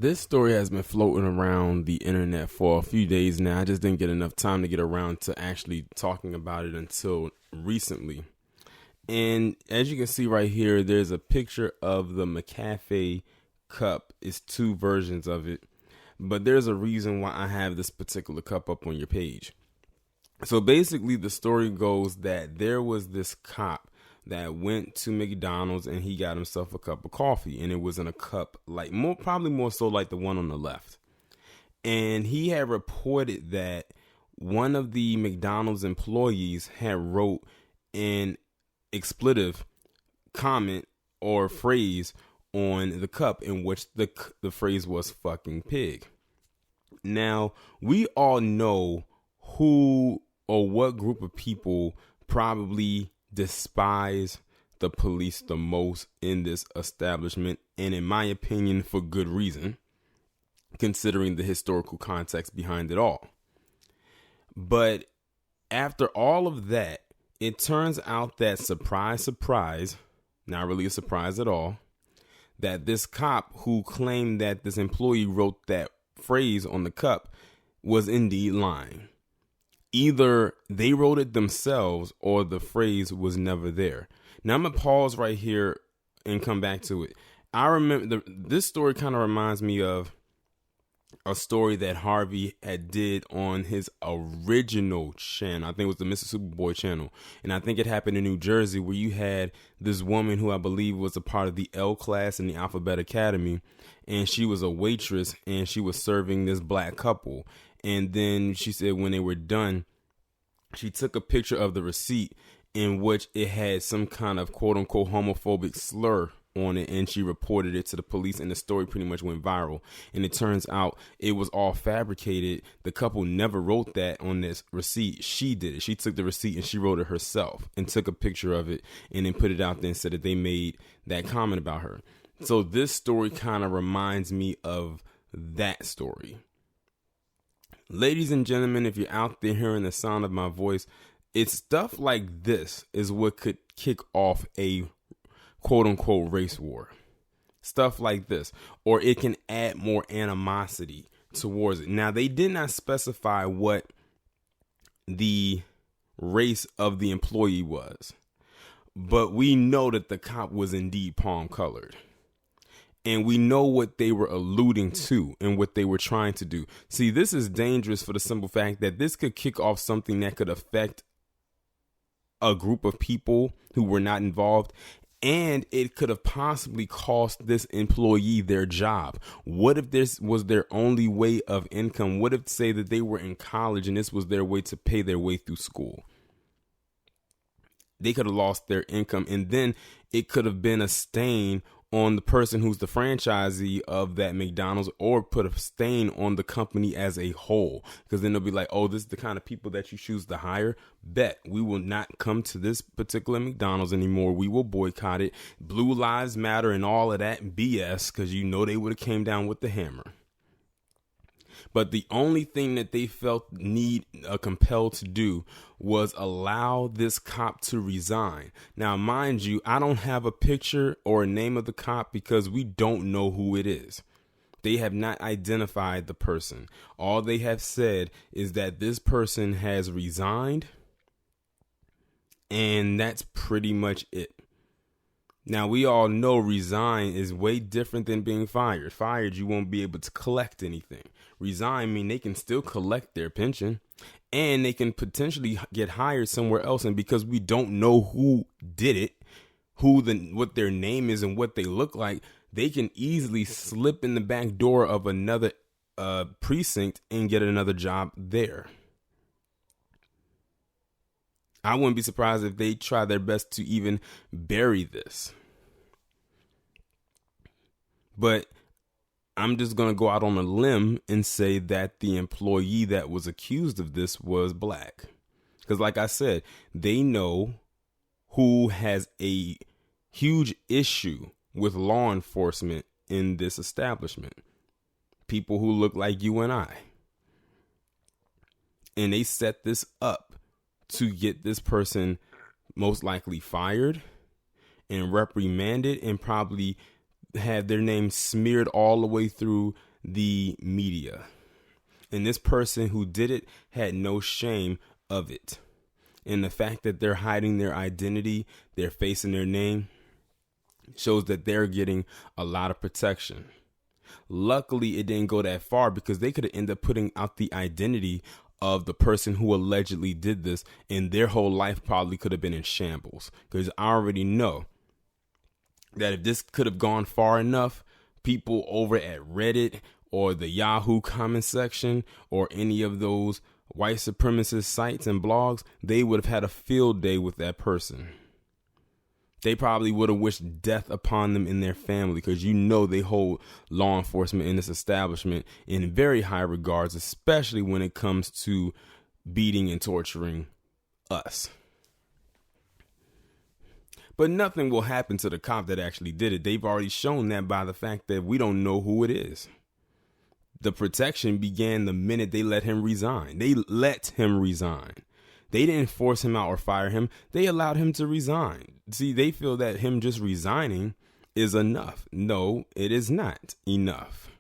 This story has been floating around the internet for a few days now. I just didn't get enough time to get around to actually talking about it until recently. And as you can see right here, there's a picture of the McCafe cup. It's two versions of it. But there's a reason why I have this particular cup up on your page. So basically, the story goes that there was this cop that went to McDonald's and he got himself a cup of coffee, and it was in a cup probably more so like the one on the left. And he had reported that one of the McDonald's employees had wrote an expletive comment or phrase on the cup in which the phrase was fucking pig. Now, we all know who or what group of people probably despise the police the most in this establishment, and in my opinion, for good reason, considering the historical context behind it all. But after all of that, it turns out that, surprise, surprise, not really a surprise at all, that this cop who claimed that this employee wrote that phrase on the cup was indeed lying. Either they wrote it themselves or the phrase was never there. Now I'm going to pause right here and come back to it. I remember this story kind of reminds me of a story that Harvey had did on his original channel. I think it was the Mr. Superboy channel. And I think it happened in New Jersey, where you had this woman who I believe was a part of the L class in the Alphabet Academy. And she was a waitress and she was serving this black couple. And then she said when they were done, she took a picture of the receipt in which it had some kind of quote unquote homophobic slur on it, and she reported it to the police, and the story pretty much went viral. And it turns out it was all fabricated. The couple never wrote that on this receipt. She did it. She took the receipt and she wrote it herself and took a picture of it and then put it out there and said that they made that comment about her. So this story kind of reminds me of that story. Ladies and gentlemen, if you're out there hearing the sound of my voice, it's stuff like this is what could kick off a quote unquote race war. Stuff like this. Or it can add more animosity towards it. Now, they did not specify what the race of the employee was, but we know that the cop was indeed palm colored. And we know what they were alluding to and what they were trying to do. See, this is dangerous for the simple fact that this could kick off something that could affect a group of people who were not involved. And it could have possibly cost this employee their job. What if this was their only way of income? What if, say, that they were in college and this was their way to pay their way through school? They could have lost their income, and then it could have been a stain on the person who's the franchisee of that McDonald's, or put a stain on the company as a whole. Because then they'll be like, oh, this is the kind of people that you choose to hire. Bet we will not come to this particular McDonald's anymore. We will boycott it. Blue Lives Matter and all of that BS, because you know they would have came down with the hammer. But the only thing that they felt compelled to do was allow this cop to resign. Now, mind you, I don't have a picture or a name of the cop because we don't know who it is. They have not identified the person. All they have said is that this person has resigned, and that's pretty much it. Now, we all know resign is way different than being fired. Fired, you won't be able to collect anything. Resign mean they can still collect their pension, and they can potentially get hired somewhere else. And because we don't know who did it, what their name is and what they look like, they can easily slip in the back door of another precinct and get another job there. I wouldn't be surprised if they try their best to even bury this. But I'm just going to go out on a limb and say that the employee that was accused of this was black. Because like I said, they know who has a huge issue with law enforcement in this establishment. People who look like you and I. And they set this up to get this person most likely fired and reprimanded, and probably have their name smeared all the way through the media. And this person who did it had no shame of it. And the fact that they're hiding their identity, their face and their name, shows that they're getting a lot of protection. Luckily, it didn't go that far because they could have ended up putting out the identity of the person who allegedly did this, and their whole life probably could have been in shambles. Because I already know that if this could have gone far enough, people over at Reddit or the Yahoo comment section or any of those white supremacist sites and blogs, they would have had a field day with that person. They probably would have wished death upon them and their family, because they hold law enforcement in this establishment in very high regards, especially when it comes to beating and torturing us. But nothing will happen to the cop that actually did it. They've already shown that by the fact that we don't know who it is. The protection began the minute they let him resign. They let him resign. They didn't force him out or fire him. They allowed him to resign. See, they feel that him just resigning is enough. No, it is not enough.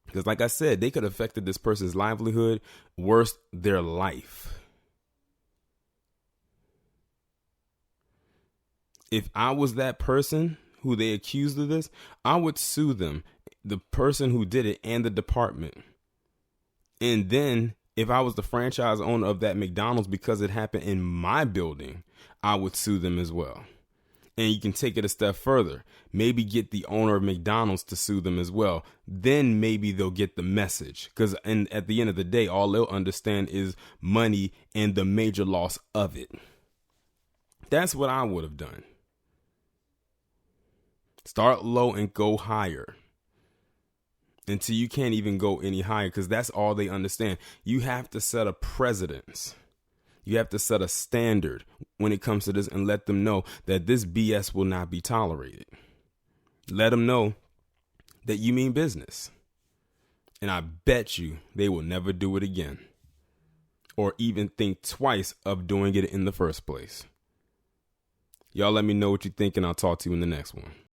Because like I said, they could have affected this person's livelihood, worse, their life. If I was that person who they accused of this, I would sue them, the person who did it and the department. And then if I was the franchise owner of that McDonald's because it happened in my building, I would sue them as well. And you can take it a step further. Maybe get the owner of McDonald's to sue them as well. Then maybe they'll get the message. Because at the end of the day, all they'll understand is money and the major loss of it. That's what I would have done. Start low and go higher. Until you can't even go any higher, because that's all they understand. You have to set a precedence. You have to set a standard when it comes to this and let them know that this BS will not be tolerated. Let them know that you mean business. And I bet you they will never do it again, or even think twice of doing it in the first place. Y'all let me know what you think, and I'll talk to you in the next one.